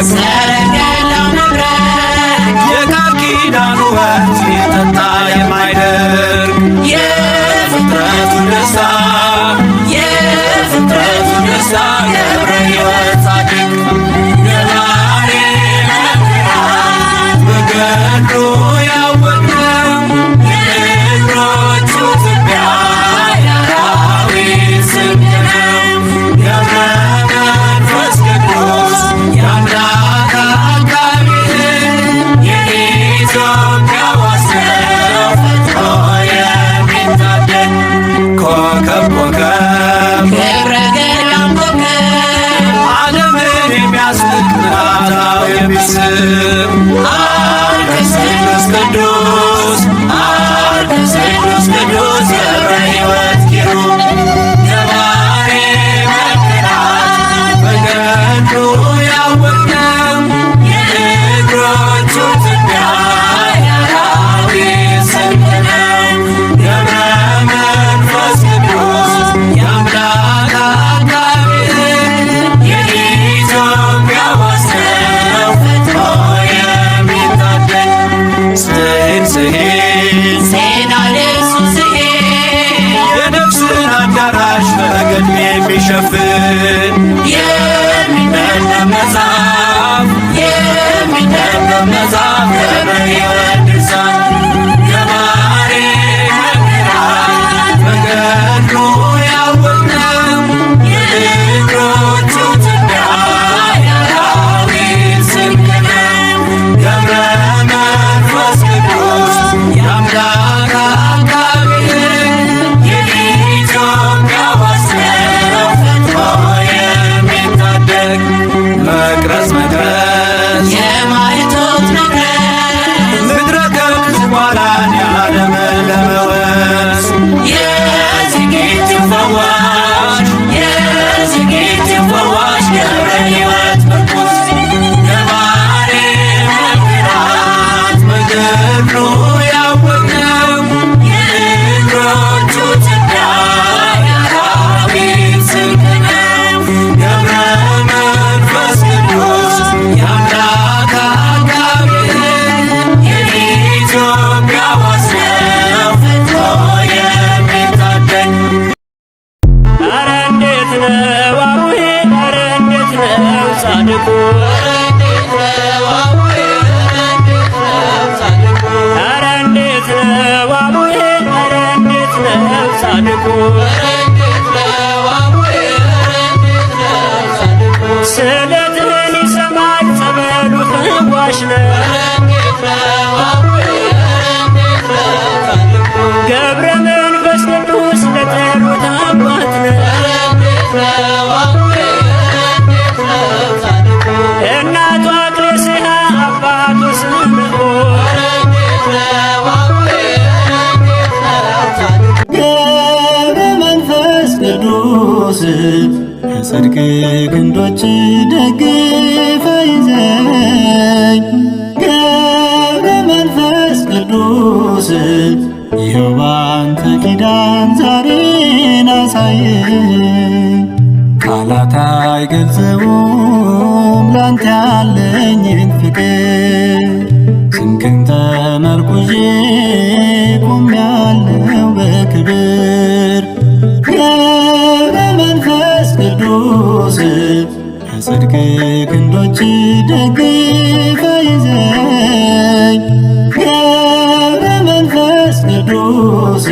ሰረገላው መብረቅ የቃል ኪዳኑ ወንዝ የጠጣ የማይደርቅ የፍጥረቱ ደስታ የፍጥረቱ ደስታ ገብረ ሕይወት ጻድቅ ገባሬ መንክራት በገድሉ ያወቅነው የእግሮቹ ትቢያ የአራዊት ስንቅ ነው። ገብረ መንፈስ ቅዱስ የአምላክ አጋቢ የኢትዮጵያ ዋስነው ፈጥሮ የሚታደግ ኮከብ ኮከብ ገብረ ገላም ኮከብ ዓለምን የሚያስንቅ ምልአታዊ የሚስብ አርከስ ቅዱስ ቅዱስ አርከስ ቅዱስ ቅዱስ ገብረ ሕይወት ኪሩብ ገባሬ መንክራት በገድሉ ያወቅነው የእግሮቹ ትቢያ የአራዊት ስንቅ ነው። ገብረ መንፈስ ቅዱስ የአምላክ አጋቢ የኢትዮጵያ ዋስነው ፈጥሮ የሚታደግ ስሂድ ስሂድ ዜና ለእሱ ስሄድ የነፍስን አዳራሽ በገድል የሚሸፍን የሚነበብ መጽሐፍ የሚነበብ መጽሐፍ ገብረ ሕይወት ድርሳን ገባሬ መንክራት በገድሉ ያወቅነው የእግሮቹ ትቢያ የአራዊት ስንቅ ነው። ገብረ መንፈስ ቅዱስ የአምላክ አጋቢ የኢትዮጵያ ዋስነው ፈጥሮ የሚታደግ መቅረዝ መቅረዝ የማይቶት መቅረዝ ምድረ ገብ ዝቋላን የዓለምን ለመወስ የዝጊት ፈዋሽ የዝጊት ፈዋሽ ገብረ ሕይወት ምርኩስ ገባሬ መንክራት በገድሉ ያወቅነው የእግሮቹ ትቢያ የአራዊት ስንቅ ነው። ገብረ መንፈስ ቅዱስ የአምላክ አጋቢ የኢትዮጵያ ዋስነው ፈጥሮ የሚታደግ ኧረ እንዴት ነው አቡዬ ኧረ እንዴት ነው ጻድቁ ኧረ እንዴት ነው አቡዬ ኧረ እንዴት ነው ጻድቁ ስለትህን ይሰማል ጸበሉ ፈዋሽ ነው ገብረ መንፈስ ቅዱስ ለጠሩት አባት ነው እናቱ አክሌስያ አባቱ ስምዖን ገብረ መንፈስ ቅዱስ የጽድቅ ክንዶች ደግፈ ይዘኝ ገብረ መንፈስ ቅዱስ ይኸው ባንተ ኪዳን ዛሬን አሳየኝ ቃላት አይገልጸውም ላንተ ያለኝን ፍቅር ስንክን ተመርኩዤ ቆሜያለሁ በክብር ገብረ መንፈስ ቅዱስ የጽድቅ ክንዶች ደግፈ ይዘኝ ገብረ መንፈስ ቅዱስ